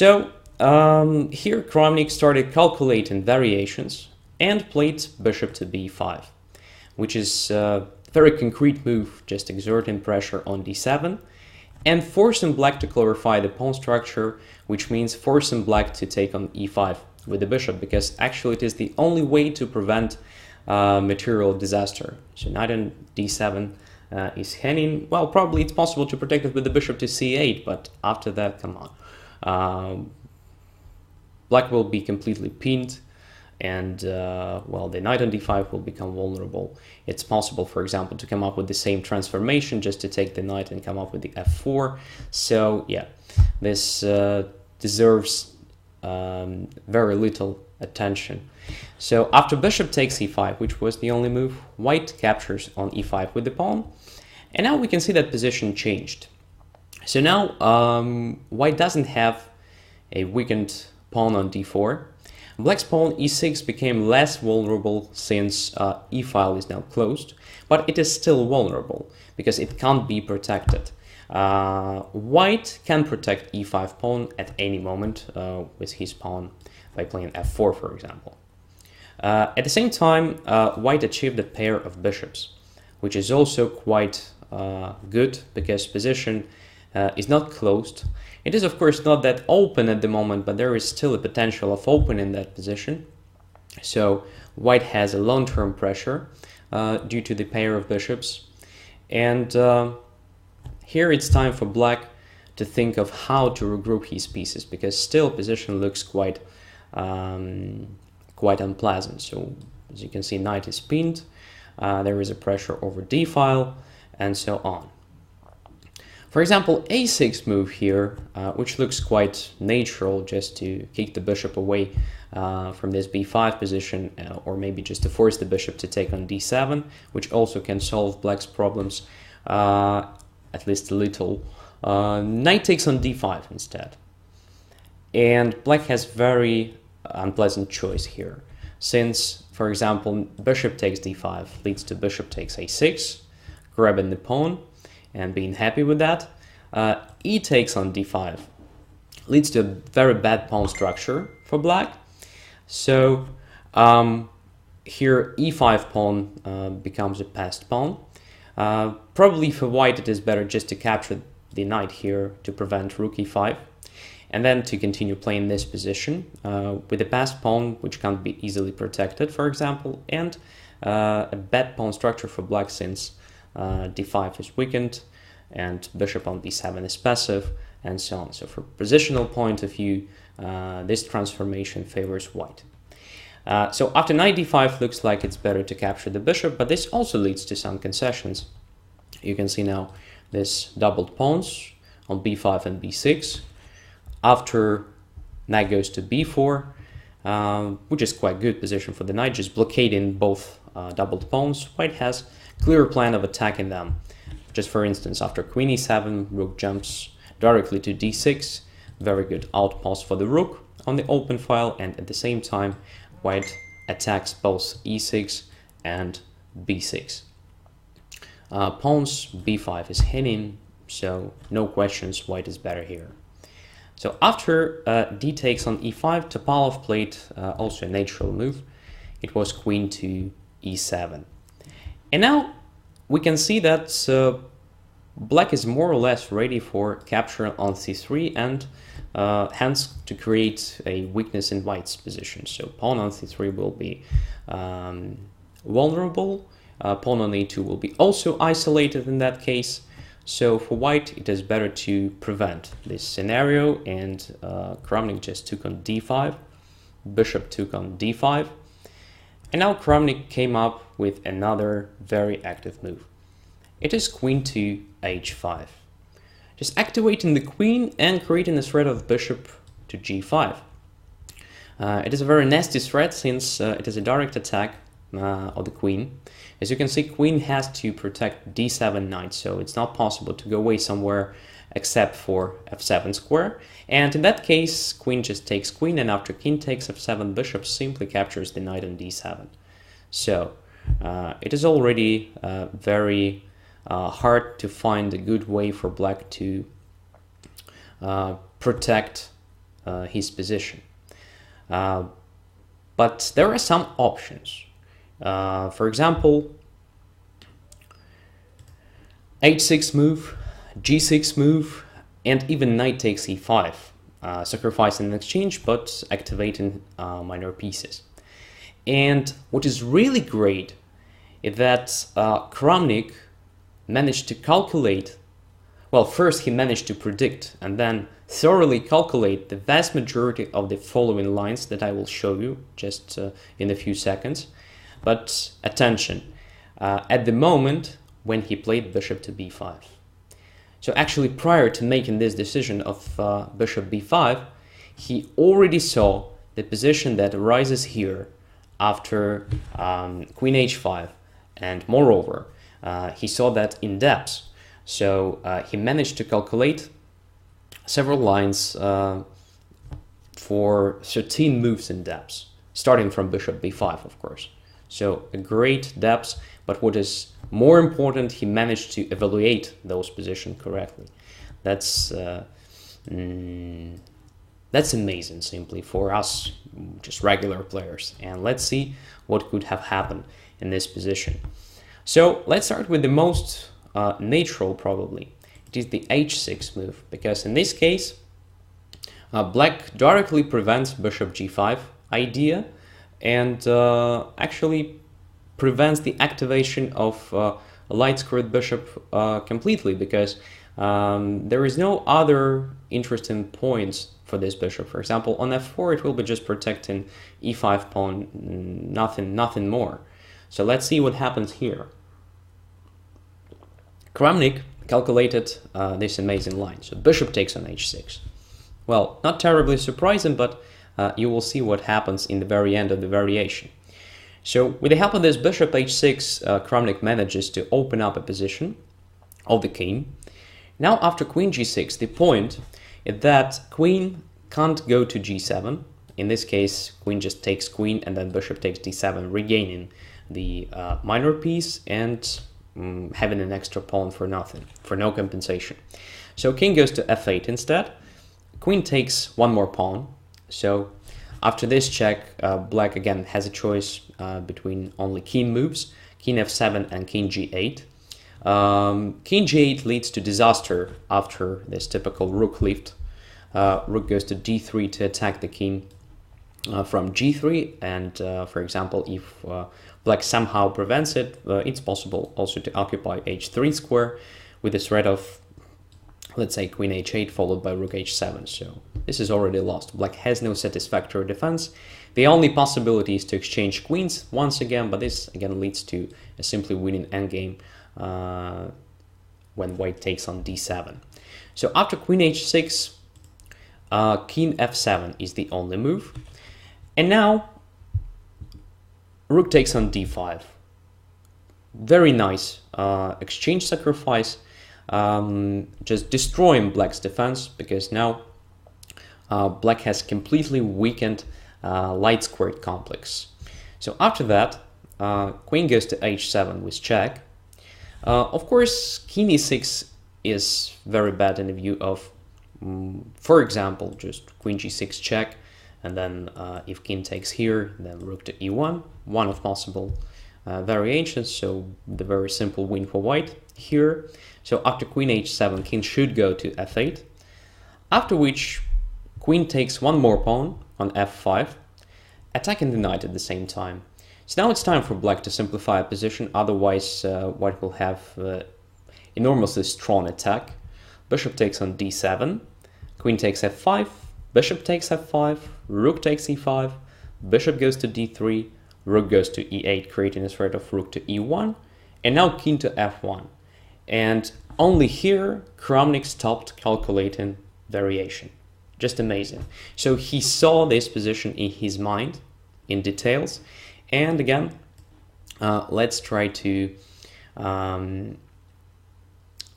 Here Kramnik started calculating variations and played bishop to b5, which is a very concrete move, just exerting pressure on d7 and forcing black to clarify the pawn structure, which means forcing black to take on e5 with the bishop, because actually it is the only way to prevent material disaster. So knight on d7 is hanging. Well, probably it's possible to protect it with the bishop to c8, but after that, come on. Black will be completely pinned, and well, the knight on d5 will become vulnerable. It's possible, for example, to come up with the same transformation just to take the knight and come up with the f4. So yeah, this deserves very little attention. So after bishop takes e5, which was the only move, white captures on e5 with the pawn, and now we can see that position changed. So now white doesn't have a weakened pawn on d4. Black's pawn e6 became less vulnerable since e-file is now closed, but it is still vulnerable because it can't be protected. White can protect e5 pawn at any moment with his pawn by playing f4, for example. At the same time, white achieved a pair of bishops, which is also quite good because position is not closed. It is, of course, not that open at the moment, but there is still a potential of opening that position. So white has a long-term pressure due to the pair of bishops. And here it's time for black to think of how to regroup his pieces, because still position looks quite unpleasant. So as you can see, knight is pinned, there is a pressure over d-file, and so on. For example, a6 move here, which looks quite natural, just to kick the bishop away from this b5 position, or maybe just to force the bishop to take on d7, which also can solve black's problems, at least a little. Knight takes on d5 instead. And black has very unpleasant choice here, since, for example, bishop takes d5 leads to bishop takes a6, grabbing the pawn and being happy with that. E takes on d5 leads to a very bad pawn structure for black. So here e5 pawn becomes a passed pawn. Probably for white it is better just to capture the knight here to prevent rook e5, and then to continue playing this position with a passed pawn which can't be easily protected, for example, and a bad pawn structure for black since d5 is weakened and bishop on b7 is passive, and so on. So from positional point of view, this transformation favors white. So after knight d5 looks like it's better to capture the bishop, but this also leads to some concessions. You can see now this doubled pawns on b5 and b6. After knight goes to b4, which is quite good position for the knight, just blockading both doubled pawns. White has clear plan of attacking them. Just for instance, after queen e7, rook jumps directly to d6. Very good outpost for the rook on the open file, and at the same time, white attacks both e6 and b6. Pawns b5 is hanging, so no questions, white is better here. So after d takes on e5, Topalov played also a natural move. It was queen to e7. And now we can see that black is more or less ready for capture on c3 and hence to create a weakness in white's position. So pawn on c3 will be vulnerable, pawn on a2 will be also isolated in that case. So for white it is better to prevent this scenario, and Kramnik just took on d5, bishop took on d5. And now Kramnik came up with another very active move. It is queen to h5. Just activating the queen and creating a threat of bishop to g5. It is a very nasty threat since it is a direct attack of the queen. As you can see, queen has to protect d7 knight, so it's not possible to go away somewhere except for f7 square. And in that case, queen just takes queen, and after king takes f7, bishop simply captures the knight on d7. So it is already very hard to find a good way for black to protect his position. But there are some options. For example, h6 move, g6 move, and even knight takes e5, sacrificing an exchange but activating minor pieces. And what is really great is that Kramnik managed to calculate, well, first he managed to predict and then thoroughly calculate the vast majority of the following lines that I will show you just in a few seconds. But attention, at the moment when he played bishop to b5. So actually prior to making this decision of bishop b5, he already saw the position that arises here after queen h5, and moreover, he saw that in depth. So he managed to calculate several lines for 13 moves in depth, starting from bishop b5, of course. So a great depth, but what is more important, he managed to evaluate those positions correctly. That's amazing, simply, for us, just regular players. And let's see what could have happened in this position. So let's start with the most natural, probably. It is the h6 move, because in this case, black directly prevents bishop g5 idea, and actually prevents the activation of a light squared bishop completely, because there is no other interesting points for this bishop. For example, on f4 it will be just protecting e5 pawn, nothing more. So let's see what happens here. Kramnik calculated this amazing line. So bishop takes on h6. Well, not terribly surprising, but you will see what happens in the very end of the variation. So with the help of this bishop h6, Kramnik manages to open up a position of the king. Now after queen g6, the point is that queen can't go to g7. In this case, queen just takes queen, and then bishop takes d7, regaining the minor piece and having an extra pawn for nothing, for no compensation. So king goes to f8 instead. Queen takes one more pawn. So after this check, black again has a choice between only king moves, king f7 and king g8. King g8 leads to disaster after this typical rook lift. Rook goes to d3 to attack the king from g3, and for example, if black somehow prevents it, it's possible also to occupy h3 square with the threat of, let's say, queen h8 followed by rook h7. So this is already lost. Black has no satisfactory defense. The only possibility is to exchange queens once again, but this again leads to a simply winning endgame when white takes on d7. So after queen h6, king f7 is the only move. And now rook takes on d5. Very nice exchange sacrifice, just destroying black's defense, because now black has completely weakened light squared complex. So after that, queen goes to h7 with check. Of course, king e6 is very bad in the view of, for example, just queen g6 check, and then if king takes here, then rook to e1, one of possible variations. So the very simple win for white here. So after queen h7, king should go to f8, after which queen takes one more pawn on f5, attacking the knight at the same time. So now it's time for black to simplify a position, otherwise white will have enormously strong attack. Bishop takes on d7, queen takes f5, bishop takes f5, rook takes e5, bishop goes to d3, rook goes to e8, creating a threat of rook to e1, and now king to f1. And only here, Kramnik stopped calculating variation. Just amazing. So he saw this position in his mind, in details. And again, let's try to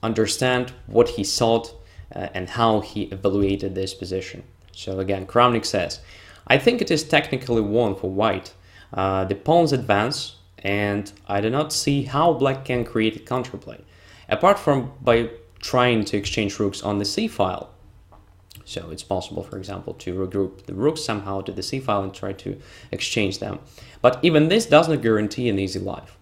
understand what he thought and how he evaluated this position. So again, Kramnik says, I think it is technically won for white. The pawns advance, and I do not see how black can create a counterplay, apart from by trying to exchange rooks on the c file. So it's possible, for example, to regroup the rooks somehow to the c file and try to exchange them. But even this does not guarantee an easy life.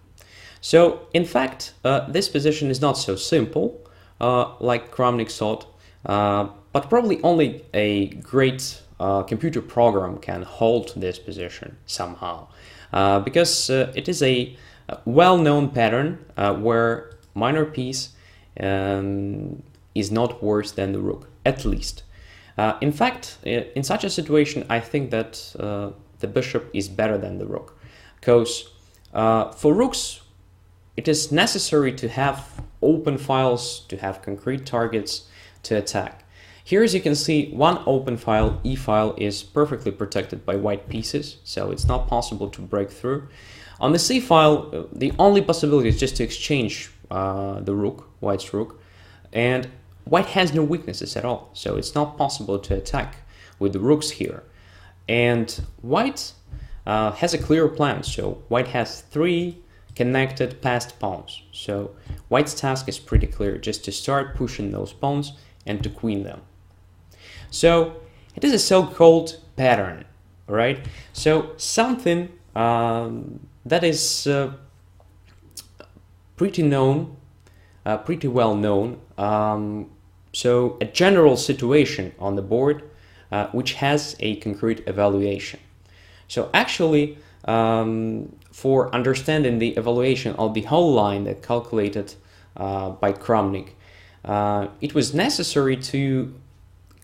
So in fact, this position is not so simple, like Kramnik thought, but probably only a great computer program can hold this position somehow, because it is a well-known pattern where minor piece is not worse than the rook, at least. In fact, in such a situation, I think that the bishop is better than the rook, because for rooks, it is necessary to have open files, to have concrete targets to attack. Here, as you can see, one open file, E file, is perfectly protected by white pieces, so it's not possible to break through. On the C file, the only possibility is just to exchange the rook, white's rook, and white has no weaknesses at all, so it's not possible to attack with the rooks here. And white has a clear plan, so white has 3 connected passed pawns. So white's task is pretty clear, just to start pushing those pawns and to queen them. So it is a so-called pattern, right? So something that is pretty well known. So a general situation on the board which has a concrete evaluation. So actually, for understanding the evaluation of the whole line that calculated by Kramnik, it was necessary to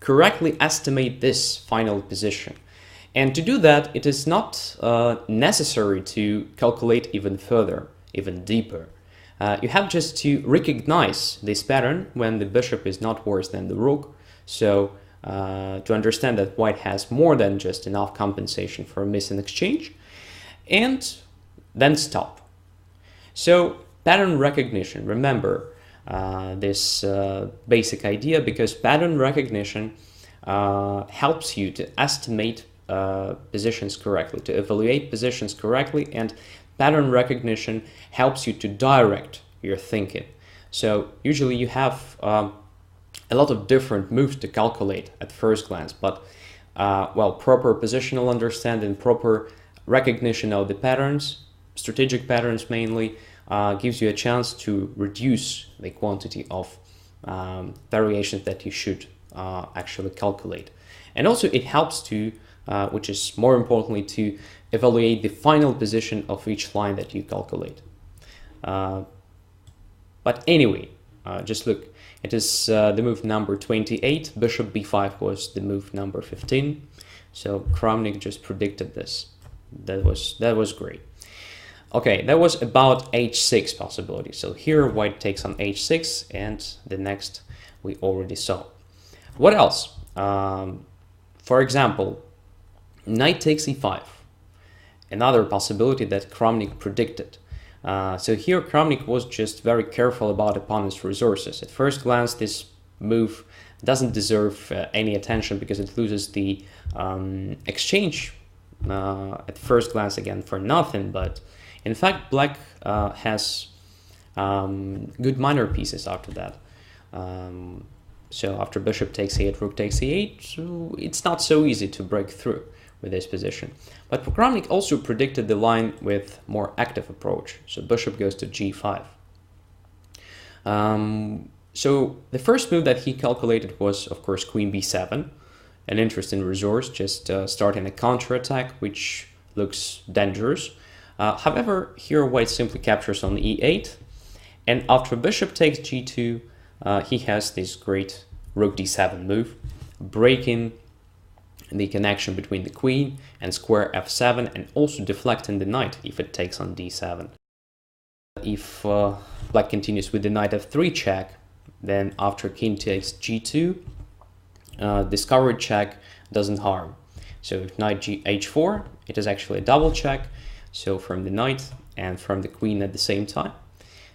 correctly estimate this final position. And to do that, it is not necessary to calculate even further, even deeper. You have just to recognize this pattern when the bishop is not worse than the rook. So to understand that white has more than just enough compensation for a missing exchange, and then stop. So pattern recognition, remember this basic idea, because pattern recognition helps you to estimate positions correctly, to evaluate positions correctly, and pattern recognition helps you to direct your thinking. So usually you have a lot of different moves to calculate at first glance, but well, proper positional understanding, proper recognition of the patterns, strategic patterns mainly, gives you a chance to reduce the quantity of variations that you should actually calculate. And also it helps to, which is more importantly, to evaluate the final position of each line that you calculate. But anyway, just look, it is the move number 28, bishop b5 was the move number 15. So Kramnik just predicted this. That was great. Okay, that was about h6 possibility. So here white takes on h6, and the next we already saw. What else? For example, knight takes e5. Another possibility that Kramnik predicted. So here Kramnik was just very careful about opponent's resources. At first glance, this move doesn't deserve any attention because it loses the exchange at first glance again for nothing, but in fact black has good minor pieces after that. So after bishop takes e8, rook takes e8, so it's not so easy to break through with this position. But Kramnik also predicted the line with more active approach. So bishop goes to g5. So the first move that he calculated was, of course, queen b7, an interesting resource, just starting a counterattack, which looks dangerous. However, here white simply captures on e8, and after bishop takes g2, he has this great rook d7 move, breaking the connection between the queen and square f7, and also deflecting the knight if it takes on d7. If black continues with the knight f3 check, then after king takes g2, discovered check doesn't harm. So if knight h4, it is actually a double check, so from the knight and from the queen at the same time.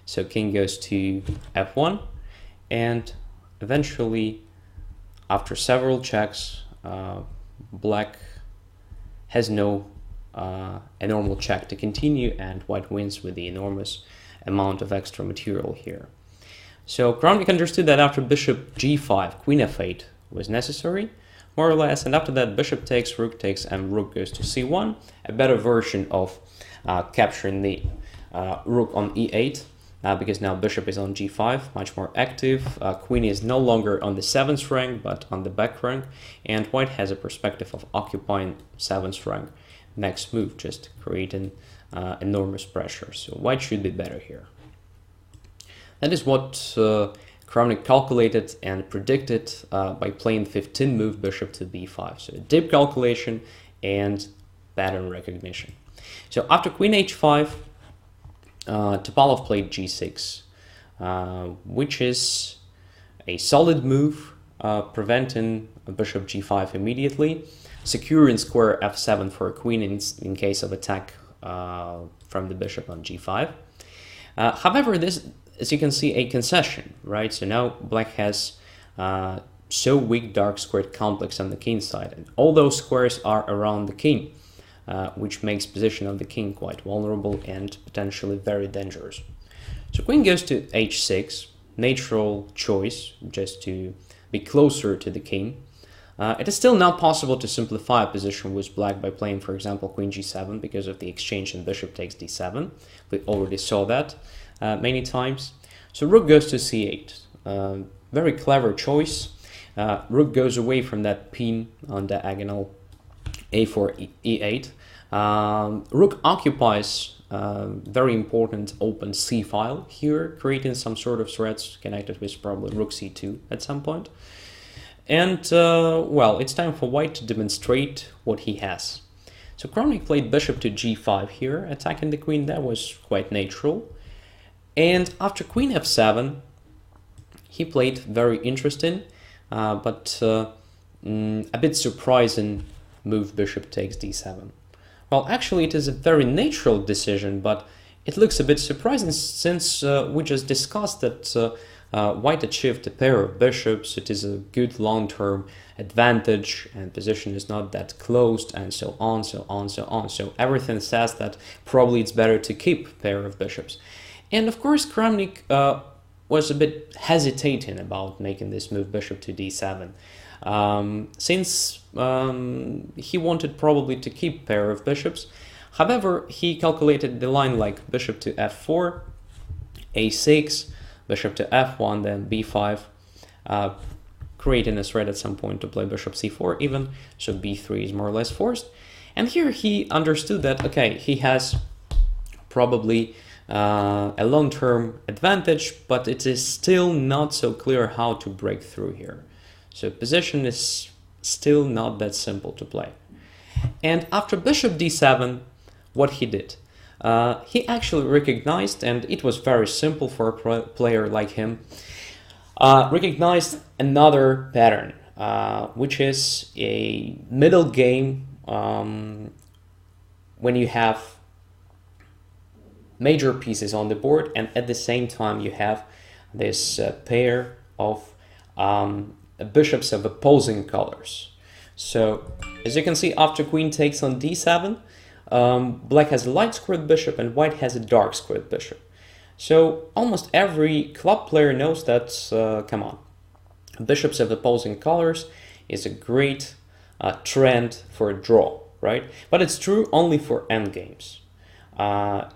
So king goes to f1, and eventually, after several checks, black has no a normal check to continue, and white wins with the enormous amount of extra material here. So Kramnik understood that after bishop g5, queen f8 was necessary, more or less. And after that, bishop takes, and rook goes to c1, a better version of capturing the rook on e8, because now bishop is on g5, much more active. Queen is no longer on the 7th rank, but on the back rank, and white has a perspective of occupying 7th rank. Next move, just creating enormous pressure. So white should be better here. That is what Kramnik calculated and predicted by playing 15 move bishop to b5. So deep calculation and pattern recognition. So after queen h5, Topalov played g6, which is a solid move, preventing bishop g5 immediately, securing square f7 for a queen in case of attack from the bishop on g5. However, this, as you can see, a concession, right? So now black has so weak dark squared complex on the king side, and all those squares are around the king, which makes position of the king quite vulnerable and potentially very dangerous. So queen goes to h6, natural choice, just to be closer to the king. It is still not possible to simplify a position with black by playing, for example, queen g7 because of the exchange and bishop takes d7. We already saw that many times. So rook goes to c8. Very clever choice. Rook goes away from that pin on diagonal a4, e8. Rook occupies very important open c file here, creating some sort of threats connected with probably rook c2 at some point. And, well, it's time for white to demonstrate what he has. So Kramnik played bishop to g5 here, attacking the queen. That was quite natural. And after queen f7, he played very interesting, but a bit surprising move, bishop takes d7. Well, actually, it is a very natural decision, but it looks a bit surprising since we just discussed that white achieved a pair of bishops. It is a good long-term advantage, and position is not that closed, and so on, so on, so on. So everything says that probably it's better to keep a pair of bishops. And of course, Kramnik was a bit hesitating about making this move, bishop to d7, since he wanted probably to keep a pair of bishops. However, he calculated the line like bishop to f4, a6, bishop to f1, then b5, creating a threat at some point to play bishop c4 even, so b3 is more or less forced. And here he understood that, okay, he has probably a long-term advantage, but it is still not so clear how to break through here. So position is still not that simple to play. And after bishop d7, what he did? He actually recognized, and it was very simple for a player like him, recognized another pattern, which is a middle game when you have major pieces on the board, and at the same time you have this pair of bishops of opposing colors. So as you can see, after queen takes on d7, black has a light squared bishop and white has a dark squared bishop. So almost every club player knows that, come on, bishops of opposing colors is a great trend for a draw, right? But it's true only for endgames.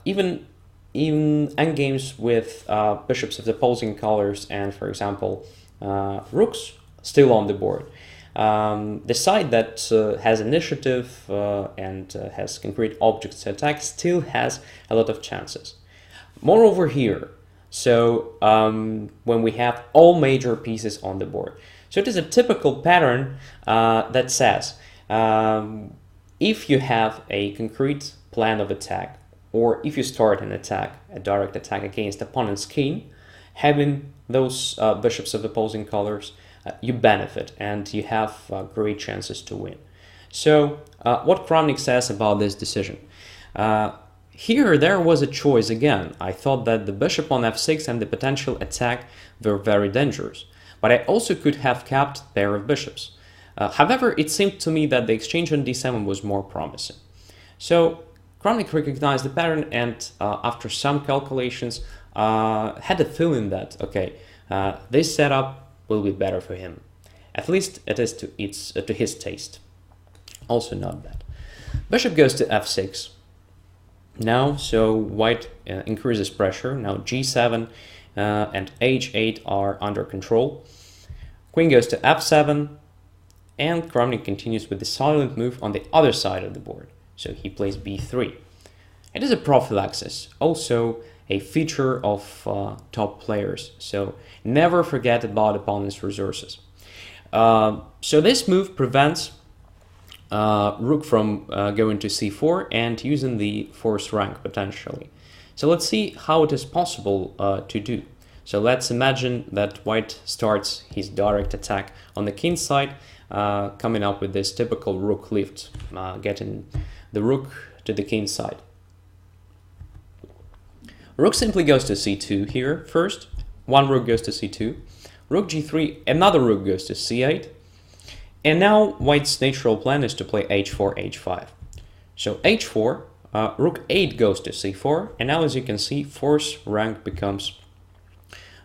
Even endgames with bishops of the opposing colors and, for example, rooks still on the board. The side that has initiative and has concrete objects to attack still has a lot of chances. Moreover here, so when we have all major pieces on the board. So it is a typical pattern that says if you have a concrete plan of attack, or if you start an attack, a direct attack against opponent's king, having those bishops of opposing colors, you benefit and you have great chances to win. So what Kramnik says about this decision? Here there was a choice again. I thought that the bishop on f6 and the potential attack were very dangerous, but I also could have kept a pair of bishops. However, it seemed to me that the exchange on d7 was more promising. So Kramnik recognized the pattern and after some calculations had a feeling that, okay, this setup will be better for him. At least it is to his taste. Also not bad. Bishop goes to f6. Now, so white increases pressure. Now g7 and h8 are under control. Queen goes to f7, and Kramnik continues with the silent move on the other side of the board. So he plays b3. It is a prophylaxis, also a feature of top players. So never forget about opponent's resources. So this move prevents rook from going to c4 and using the force rank potentially. So let's see how it is possible to do. So let's imagine that white starts his direct attack on the king side, coming up with this typical rook lift, getting the rook to the king side. Rook simply goes to c2 here first. One rook goes to c2. Rook g3, another rook goes to c8. And now white's natural plan is to play h4, h5. So h4, rook 8 goes to c4, and now as you can see, force rank becomes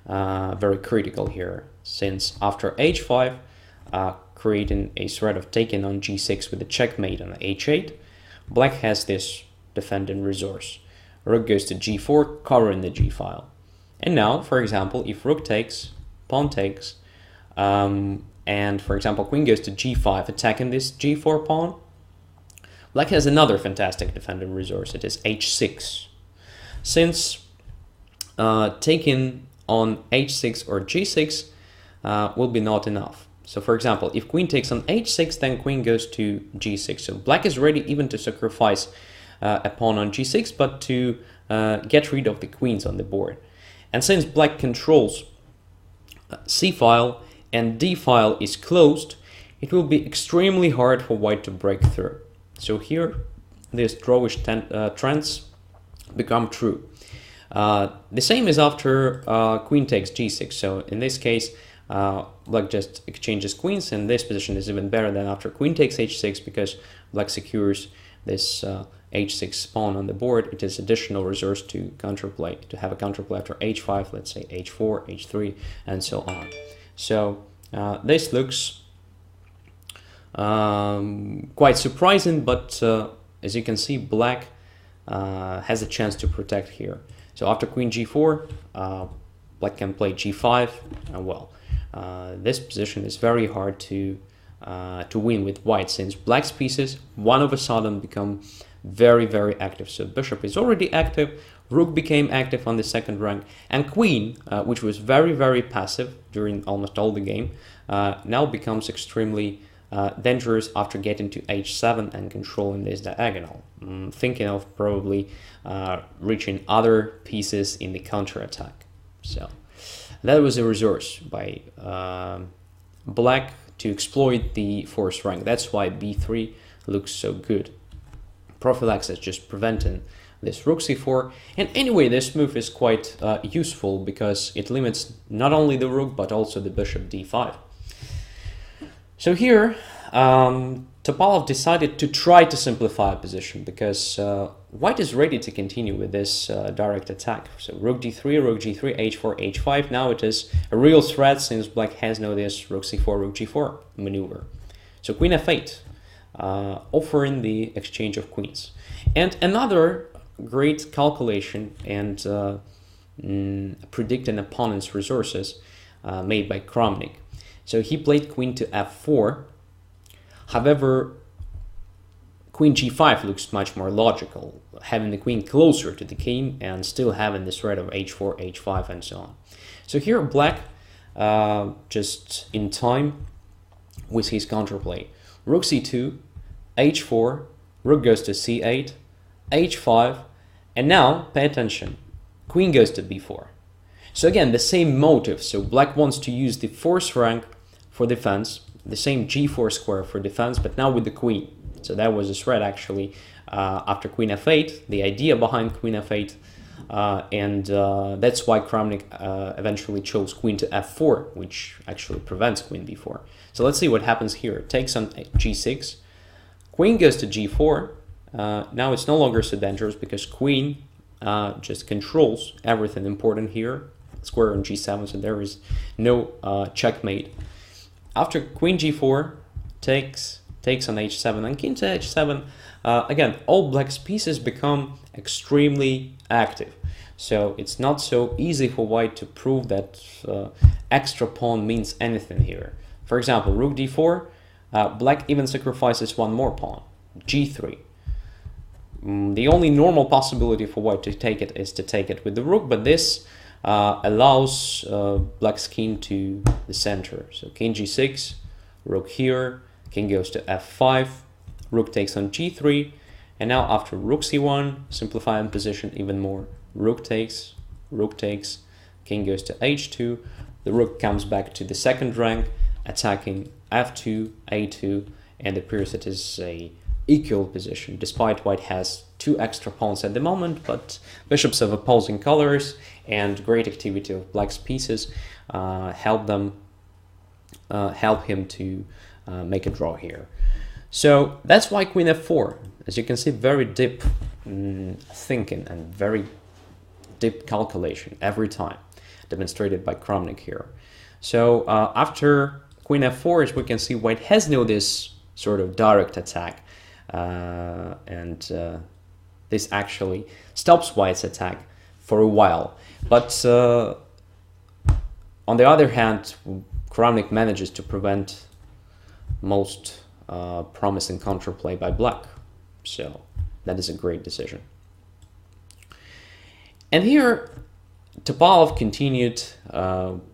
very critical here, since after h5, creating a threat of taking on g6 with a checkmate on h8, black has this defending resource. Rook goes to g4, covering the g file. And now, for example, if rook takes, pawn takes, and for example queen goes to g5, attacking this g4 pawn, black has another fantastic defending resource. It is h6. Since taking on h6 or g6 will be not enough. So for example, if queen takes on h6, then queen goes to g6. So black is ready even to sacrifice a pawn on g6, but to get rid of the queens on the board. And since black controls c file and d file is closed, it will be extremely hard for white to break through. So here, these drawish trends become true. The same is after queen takes g6. So in this case, black just exchanges queens, and this position is even better than after queen takes h6, because black secures this h6 pawn on the board. It is additional resource to counterplay, to have a counterplay after h5, let's say h4, h3, and so on. So this looks quite surprising, but as you can see, black has a chance to protect here. So after queen g4, black can play g5. Well, this position is very hard to win with white, since black's pieces one of a sudden become very, very active. So bishop is already active, rook became active on the second rank, and queen, which was very, very passive during almost all the game, now becomes extremely dangerous after getting to h7 and controlling this diagonal. Thinking of probably reaching other pieces in the counterattack. So that was a resource by black to exploit the force rank. That's why b3 looks so good. Prophylaxis just preventing this rook c4. And anyway, this move is quite useful because it limits not only the rook but also the bishop d5. So here, Topalov decided to try to simplify a position, because white is ready to continue with this direct attack. So rook d3, rook g3, h4, h5. Now it is a real threat, since black has no this rook c4, rook g4 maneuver. So queen f8, offering the exchange of queens. And another great calculation and predicting opponent's resources made by Kramnik. So he played queen to f4. However, queen g5 looks much more logical, having the queen closer to the king and still having this threat of h4, h5, and so on. So here black, just in time with his counterplay. Rook c2, h4, rook goes to c8, h5, and now, pay attention, queen goes to b4. So again, the same motive. So black wants to use the force rank for defense, the same g4 square for defense, but now with the queen. So that was a threat actually after queen f8, the idea behind queen f8, and that's why Kramnik eventually chose queen to f4, which actually prevents queen b4. So let's see what happens here. It takes on g6, queen goes to g4. Now it's no longer so dangerous because queen just controls everything important here, square on g7, so there is no checkmate. after queen g4 takes on h7 and king to h7, again, all black's pieces become extremely active. So it's not so easy for white to prove that extra pawn means anything here. For example, rook d4, black even sacrifices one more pawn, g3. The only normal possibility for white to take it is to take it with the rook, but this allows black's king to the center. So king g6, rook here, king goes to f5, rook takes on g3, and now after rook c1, simplifying position even more, rook takes, king goes to h2, the rook comes back to the second rank, attacking f2, a2, and appears it is a equal position, despite white has two extra pawns at the moment, but bishops of opposing colors and great activity of black's pieces help him to make a draw here. So that's why queen f4. As you can see, very deep thinking and very deep calculation every time, demonstrated by Kramnik here. So after queen f4, as we can see, white has no this sort of direct attack, and this actually stops white's attack for a while. But on the other hand, Kramnik manages to prevent most promising counterplay by black. So that is a great decision. And here, Topalov continued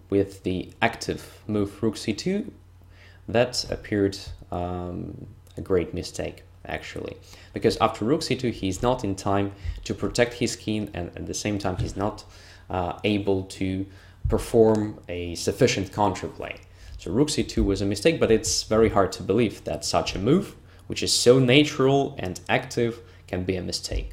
with the active move rook c2. That appeared a great mistake, actually, because after rook c2, he's not in time to protect his king, and at the same time, he's not able to perform a sufficient counterplay. So rook c2 was a mistake, but it's very hard to believe that such a move, which is so natural and active, can be a mistake.